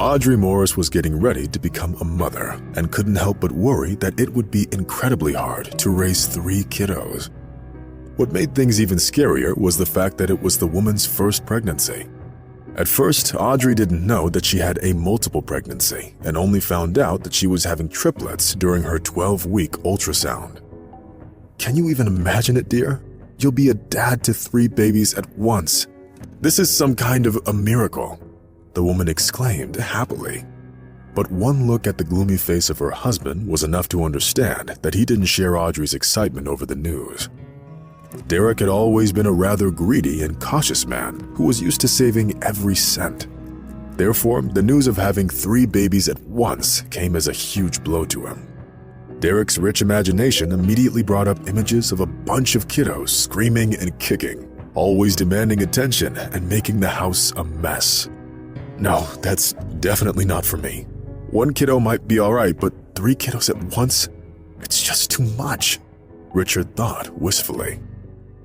Audrey Morris was getting ready to become a mother and couldn't help but worry that it would be incredibly hard to raise 3 kiddos. What made things even scarier was the fact that it was the woman's first pregnancy. At first, Audrey didn't know that she had a multiple pregnancy and only found out that she was having triplets during her 12-week ultrasound. Can you even imagine it, dear? You'll be a dad to 3 babies at once. This is some kind of a miracle, the woman exclaimed happily. But one look at the gloomy face of her husband was enough to understand that he didn't share Audrey's excitement over the news. Derek had always been a rather greedy and cautious man who was used to saving every cent. Therefore, the news of having 3 babies at once came as a huge blow to him. Derek's rich imagination immediately brought up images of a bunch of kiddos screaming and kicking, always demanding attention and making the house a mess. No, that's definitely not for me. 1 kiddo might be alright, but 3 kiddos at once? It's just too much, Richard thought wistfully.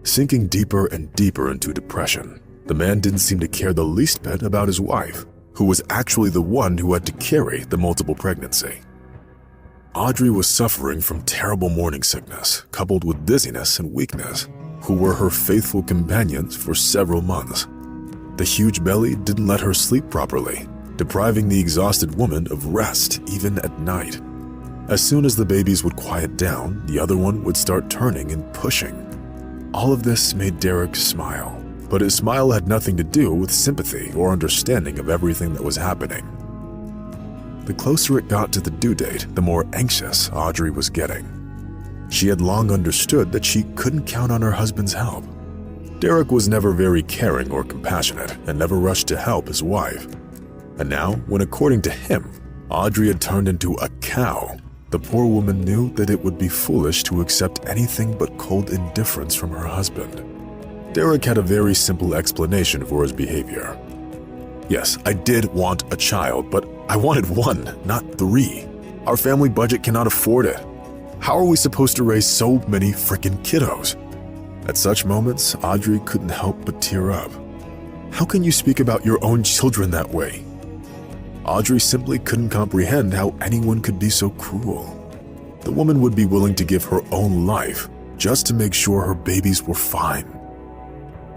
Sinking deeper and deeper into depression, the man didn't seem to care the least bit about his wife, who was actually the one who had to carry the multiple pregnancy. Audrey was suffering from terrible morning sickness, coupled with dizziness and weakness, who were her faithful companions for several months. The huge belly didn't let her sleep properly, depriving the exhausted woman of rest even at night. As soon as the babies would quiet down, the other one would start turning and pushing. All of this made Derek smile, but his smile had nothing to do with sympathy or understanding of everything that was happening. The closer it got to the due date, the more anxious Audrey was getting. She had long understood that she couldn't count on her husband's help. Derek was never very caring or compassionate and never rushed to help his wife. And now, when according to him, Audrey had turned into a cow, the poor woman knew that it would be foolish to accept anything but cold indifference from her husband. Derek had a very simple explanation for his behavior. Yes, I did want a child, but I wanted 1, not 3. Our family budget cannot afford it. How are we supposed to raise so many frickin' kiddos? At such moments, Audrey couldn't help but tear up. How can you speak about your own children that way? Audrey simply couldn't comprehend how anyone could be so cruel. The woman would be willing to give her own life just to make sure her babies were fine.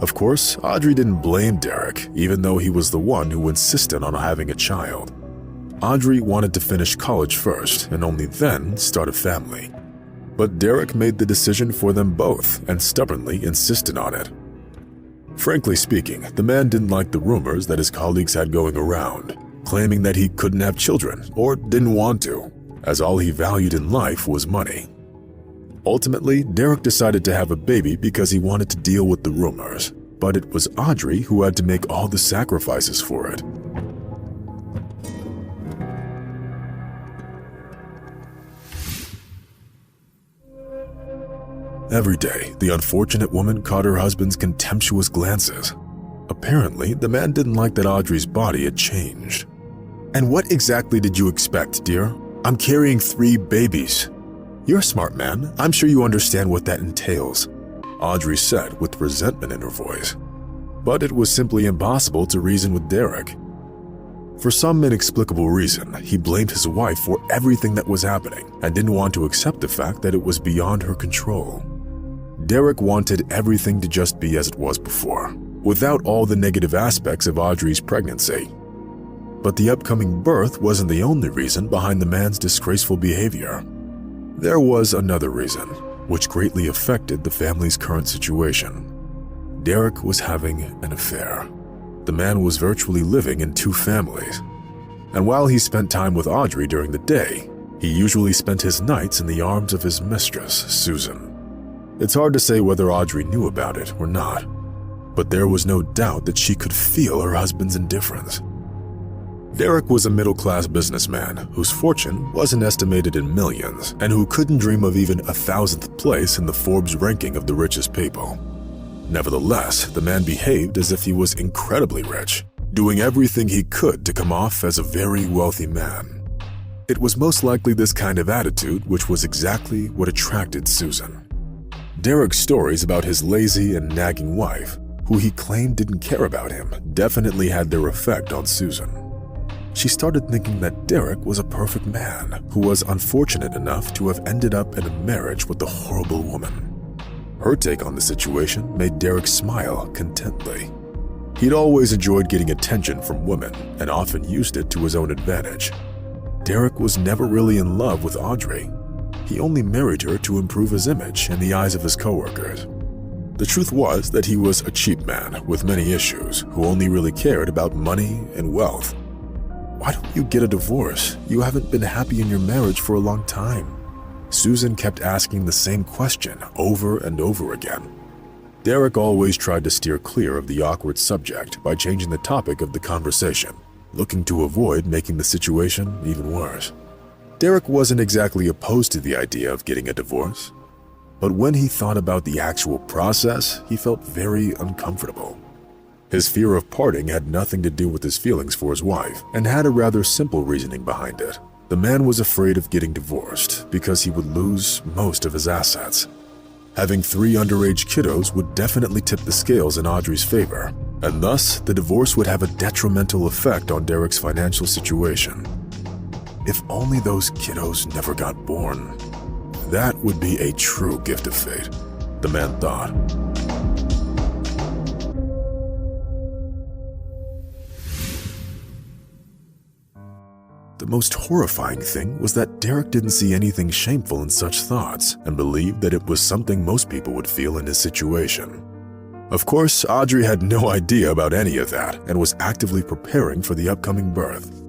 Of course, Audrey didn't blame Derek, even though he was the one who insisted on having a child. Audrey wanted to finish college first and only then start a family. But Derek made the decision for them both and stubbornly insisted on it. Frankly speaking, the man didn't like the rumors that his colleagues had going around, claiming that he couldn't have children or didn't want to, as all he valued in life was money. Ultimately, Derek decided to have a baby because he wanted to deal with the rumors, but it was Audrey who had to make all the sacrifices for it. Every day, the unfortunate woman caught her husband's contemptuous glances. Apparently, the man didn't like that Audrey's body had changed. And what exactly did you expect, dear? I'm carrying 3 babies. You're a smart man. I'm sure you understand what that entails, Audrey said with resentment in her voice. But it was simply impossible to reason with Derek. For some inexplicable reason, he blamed his wife for everything that was happening and didn't want to accept the fact that it was beyond her control. Derek wanted everything to just be as it was before, without all the negative aspects of Audrey's pregnancy. But the upcoming birth wasn't the only reason behind the man's disgraceful behavior. There was another reason, which greatly affected the family's current situation. Derek was having an affair. The man was virtually living in 2 families. And while he spent time with Audrey during the day, he usually spent his nights in the arms of his mistress, Susan. It's hard to say whether Audrey knew about it or not, but there was no doubt that she could feel her husband's indifference. Derek was a middle-class businessman whose fortune wasn't estimated in millions and who couldn't dream of even 1,000th place in the Forbes ranking of the richest people. Nevertheless, the man behaved as if he was incredibly rich, doing everything he could to come off as a very wealthy man. It was most likely this kind of attitude which was exactly what attracted Susan. Derek's stories about his lazy and nagging wife, who he claimed didn't care about him, definitely had their effect on Susan. she started thinking that Derek was a perfect man who was unfortunate enough to have ended up in a marriage with a horrible woman. Her take on the situation made Derek smile contentedly. He'd always enjoyed getting attention from women and often used it to his own advantage. Derek was never really in love with Audrey. He only married her to improve his image in the eyes of his coworkers. The truth was that he was a cheap man with many issues who only really cared about money and wealth. Why don't you get a divorce? You haven't been happy in your marriage for a long time. Susan kept asking the same question over and over again. Derek always tried to steer clear of the awkward subject by changing the topic of the conversation, looking to avoid making the situation even worse. Derek wasn't exactly opposed to the idea of getting a divorce, but when he thought about the actual process, he felt very uncomfortable. His fear of parting had nothing to do with his feelings for his wife and had a rather simple reasoning behind it. The man was afraid of getting divorced because he would lose most of his assets. Having 3 underage kiddos would definitely tip the scales in Audrey's favor, and thus the divorce would have a detrimental effect on Derek's financial situation. If only those kiddos never got born, that would be a true gift of fate, the man thought. The most horrifying thing was that Derek didn't see anything shameful in such thoughts and believed that it was something most people would feel in his situation. Of course, Audrey had no idea about any of that and was actively preparing for the upcoming birth.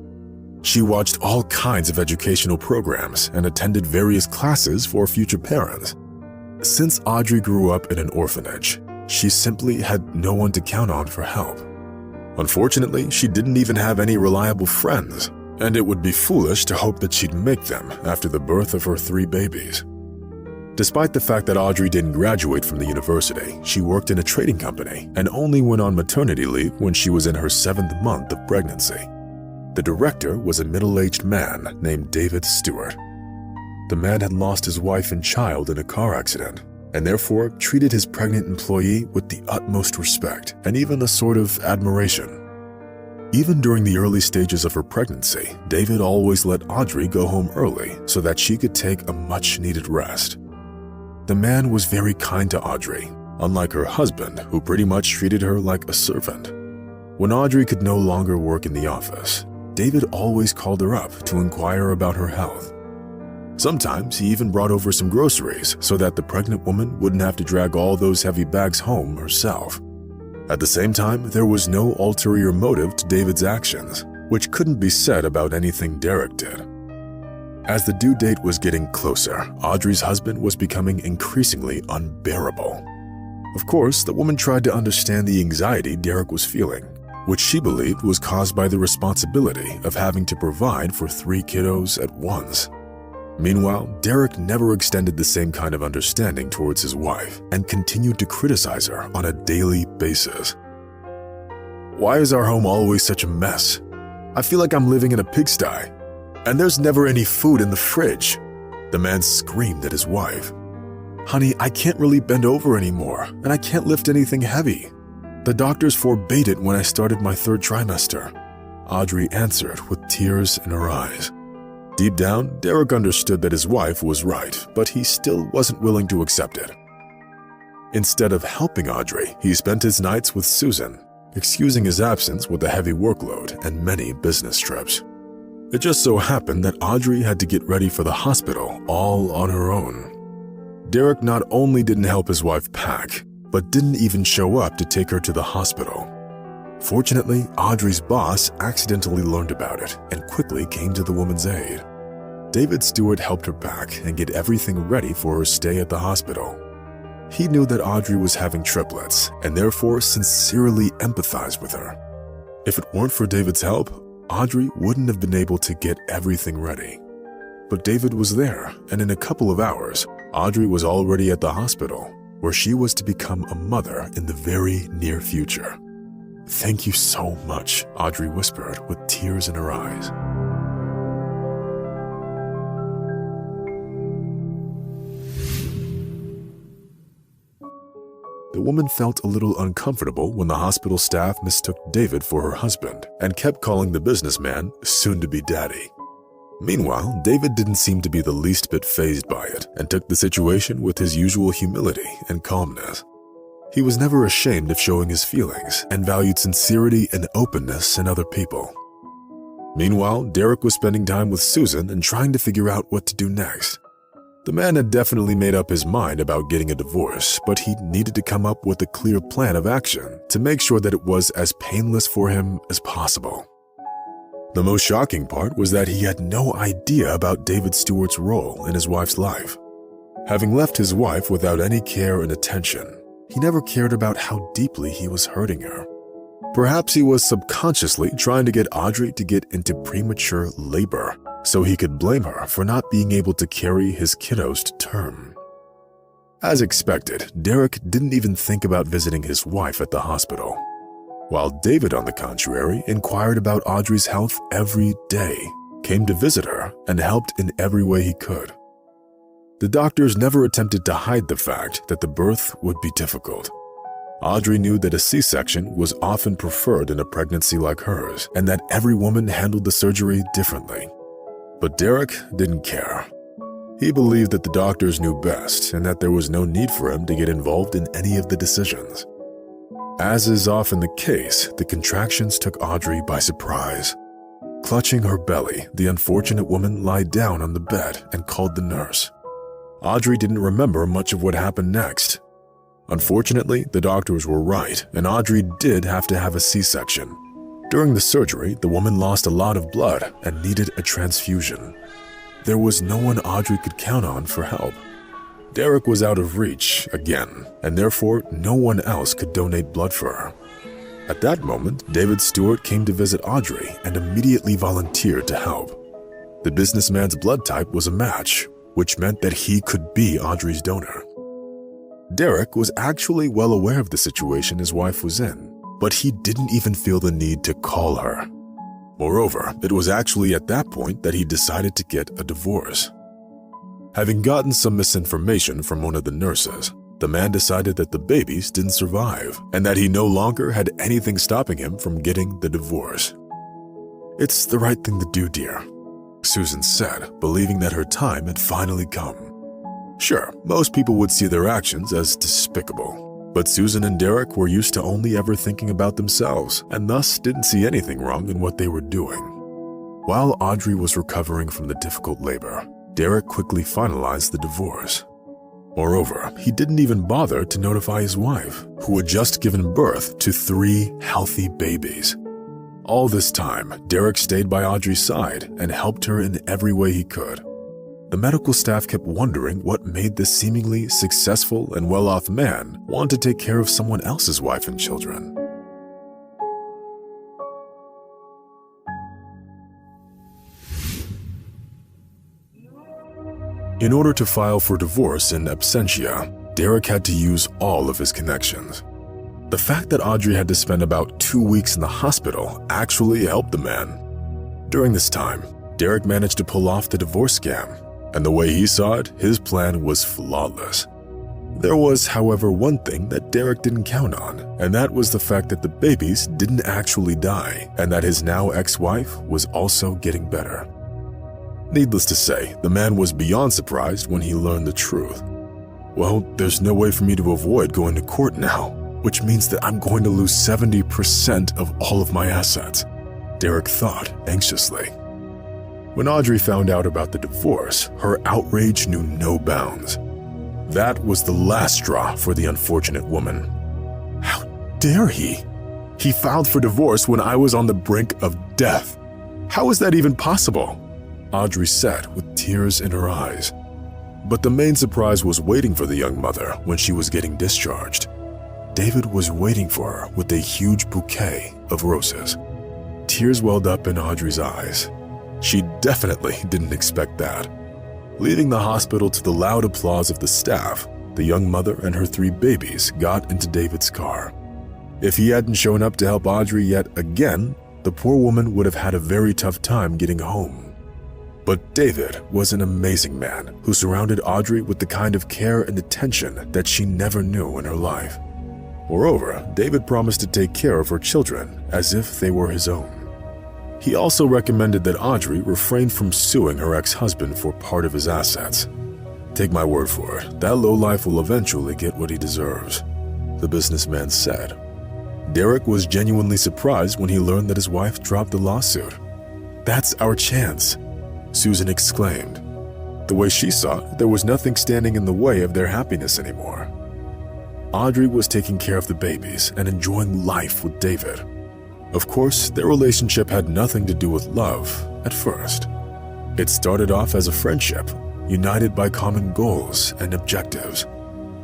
She watched all kinds of educational programs and attended various classes for future parents. Since Audrey grew up in an orphanage, she simply had no one to count on for help. Unfortunately, she didn't even have any reliable friends, and it would be foolish to hope that she'd make them after the birth of her 3 babies. Despite the fact that Audrey didn't graduate from the university, she worked in a trading company and only went on maternity leave when she was in her 7th month of pregnancy. The director was a middle-aged man named David Stewart. The man had lost his wife and child in a car accident and therefore treated his pregnant employee with the utmost respect and even a sort of admiration. Even during the early stages of her pregnancy, David always let Audrey go home early so that she could take a much-needed rest. The man was very kind to Audrey, unlike her husband, who pretty much treated her like a servant. When Audrey could no longer work in the office, David always called her up to inquire about her health. Sometimes he even brought over some groceries so that the pregnant woman wouldn't have to drag all those heavy bags home herself. At the same time, there was no ulterior motive to David's actions, which couldn't be said about anything Derek did. As the due date was getting closer, Audrey's husband was becoming increasingly unbearable. Of course, the woman tried to understand the anxiety Derek was feeling, which she believed was caused by the responsibility of having to provide for 3 kiddos at once. Meanwhile, Derek never extended the same kind of understanding towards his wife and continued to criticize her on a daily basis. "Why is our home always such a mess? I feel like I'm living in a pigsty, and there's never any food in the fridge," the man screamed at his wife. "Honey, I can't really bend over anymore, and I can't lift anything heavy. The doctors forbade it when I started my 3rd trimester," Audrey answered with tears in her eyes. Deep down, Derek understood that his wife was right, but he still wasn't willing to accept it. Instead of helping Audrey, he spent his nights with Susan, excusing his absence with a heavy workload and many business trips. It just so happened that Audrey had to get ready for the hospital all on her own. Derek not only didn't help his wife pack, but didn't even show up to take her to the hospital. Fortunately, Audrey's boss accidentally learned about it and quickly came to the woman's aid. David Stewart helped her pack and get everything ready for her stay at the hospital. He knew that Audrey was having triplets and therefore sincerely empathized with her. If it weren't for David's help, Audrey wouldn't have been able to get everything ready. But David was there, and in a couple of hours, Audrey was already at the hospital, where she was to become a mother in the very near future. "Thank you so much," Audrey whispered with tears in her eyes. The the woman felt a little uncomfortable when the hospital staff mistook David for her husband and kept calling the businessman soon-to-be daddy. Meanwhile, David didn't seem to be the least bit fazed by it and took the situation with his usual humility and calmness. He was never ashamed of showing his feelings and valued sincerity and openness in other people. Meanwhile, Derek was spending time with Susan and trying to figure out what to do next. The man had definitely made up his mind about getting a divorce, but he needed to come up with a clear plan of action to make sure that it was as painless for him as possible. The most shocking part was that he had no idea about David Stewart's role in his wife's life. Having left his wife without any care and attention, he never cared about how deeply he was hurting her. Perhaps he was subconsciously trying to get Audrey to get into premature labor so he could blame her for not being able to carry his kiddos to term. As expected, Derek didn't even think about visiting his wife at the hospital, while David, on the contrary, inquired about Audrey's health every day, came to visit her, and helped in every way he could. The doctors never attempted to hide the fact that the birth would be difficult. Audrey knew that a C-section was often preferred in a pregnancy like hers, and that every woman handled the surgery differently. But Derek didn't care. He believed that the doctors knew best and that there was no need for him to get involved in any of the decisions. As is often the case, the contractions took Audrey by surprise. Clutching her belly, the unfortunate woman lied down on the bed and called the nurse. Audrey didn't remember much of what happened next. Unfortunately, the doctors were right, and Audrey did have to have a C-section. During the surgery, the woman lost a lot of blood and needed a transfusion. There was no one Audrey could count on for help. Derek was out of reach again, and therefore no one else could donate blood for her. At that moment, David Stewart came to visit Audrey and immediately volunteered to help. The businessman's blood type was a match, which meant that he could be Audrey's donor. Derek was actually well aware of the situation his wife was in, but he didn't even feel the need to call her. Moreover, it was actually at that point that he decided to get a divorce. Having gotten some misinformation from one of the nurses, the man decided that the babies didn't survive and that he no longer had anything stopping him from getting the divorce. "It's the right thing to do, dear," Susan said, believing that her time had finally come. Sure, most people would see their actions as despicable, but Susan and Derek were used to only ever thinking about themselves and thus didn't see anything wrong in what they were doing. While Audrey was recovering from the difficult labor, Derek quickly finalized the divorce. Moreover, he didn't even bother to notify his wife, who had just given birth to 3 healthy babies. All this time, Derek stayed by Audrey's side and helped her in every way he could. The medical staff kept wondering what made this seemingly successful and well-off man want to take care of someone else's wife and children. In order to file for divorce in absentia, Derek had to use all of his connections. The fact that Audrey had to spend about 2 weeks in the hospital actually helped the man. During this time, Derek managed to pull off the divorce scam, and the way he saw it, his plan was flawless. There was, however, one thing that Derek didn't count on, and that was the fact that the babies didn't actually die, and that his now ex-wife was also getting better. Needless to say, the man was beyond surprised when he learned the truth. "Well, there's no way for me to avoid going to court now, which means that I'm going to lose 70% of all of my assets," Derek thought anxiously. When Audrey found out about the divorce, her outrage knew no bounds. That was the last straw for the unfortunate woman. "How dare he? He filed for divorce when I was on the brink of death. How is that even possible?" Audrey said with tears in her eyes. But the main surprise was waiting for the young mother when she was getting discharged. David was waiting for her with a huge bouquet of roses. Tears welled up in Audrey's eyes. She definitely didn't expect that. Leaving the hospital to the loud applause of the staff, the young mother and her 3 babies got into David's car. If he hadn't shown up to help Audrey yet again, the poor woman would have had a very tough time getting home. But David was an amazing man who surrounded Audrey with the kind of care and attention that she never knew in her life. Moreover, David promised to take care of her children as if they were his own. He also recommended that Audrey refrain from suing her ex-husband for part of his assets. "Take my word for it, that lowlife will eventually get what he deserves," the businessman said. Derek was genuinely surprised when he learned that his wife dropped the lawsuit. "That's our chance," Susan exclaimed. The way she saw it, there was nothing standing in the way of their happiness anymore. Audrey was taking care of the babies and enjoying life with David. Of course, their relationship had nothing to do with love at first. It started off as a friendship, united by common goals and objectives.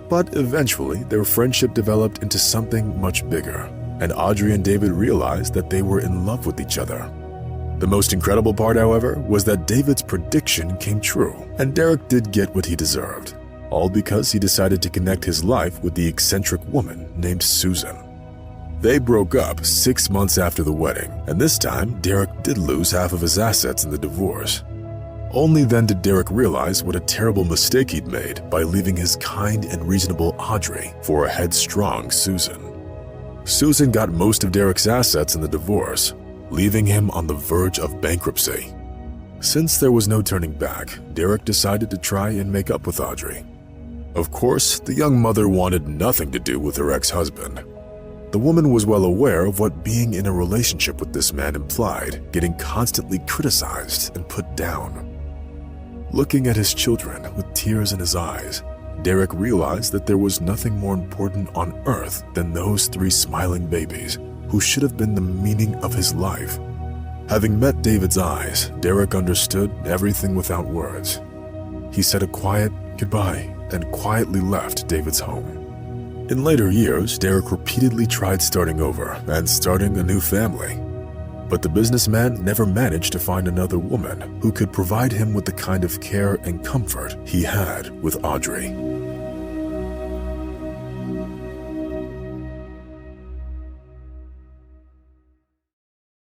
But eventually, their friendship developed into something much bigger, and Audrey and David realized that they were in love with each other. The most incredible part, however, was that David's prediction came true, and Derek did get what he deserved, all because he decided to connect his life with the eccentric woman named Susan. They broke up 6 months after the wedding, and this time, Derek did lose half of his assets in the divorce. Only then did Derek realize what a terrible mistake he'd made by leaving his kind and reasonable Audrey for a headstrong Susan. Susan got most of Derek's assets in the divorce, leaving him on the verge of bankruptcy. Since there was no turning back, Derek decided to try and make up with Audrey. Of course, the young mother wanted nothing to do with her ex-husband. The woman was well aware of what being in a relationship with this man implied, getting constantly criticized and put down. Looking at his children with tears in his eyes, Derek realized that there was nothing more important on earth than those 3 smiling babies who should have been the meaning of his life. Having met David's eyes, Derek understood everything without words. He said a quiet goodbye and quietly left David's home. In later years, Derek repeatedly tried starting over and starting a new family. But the businessman never managed to find another woman who could provide him with the kind of care and comfort he had with Audrey.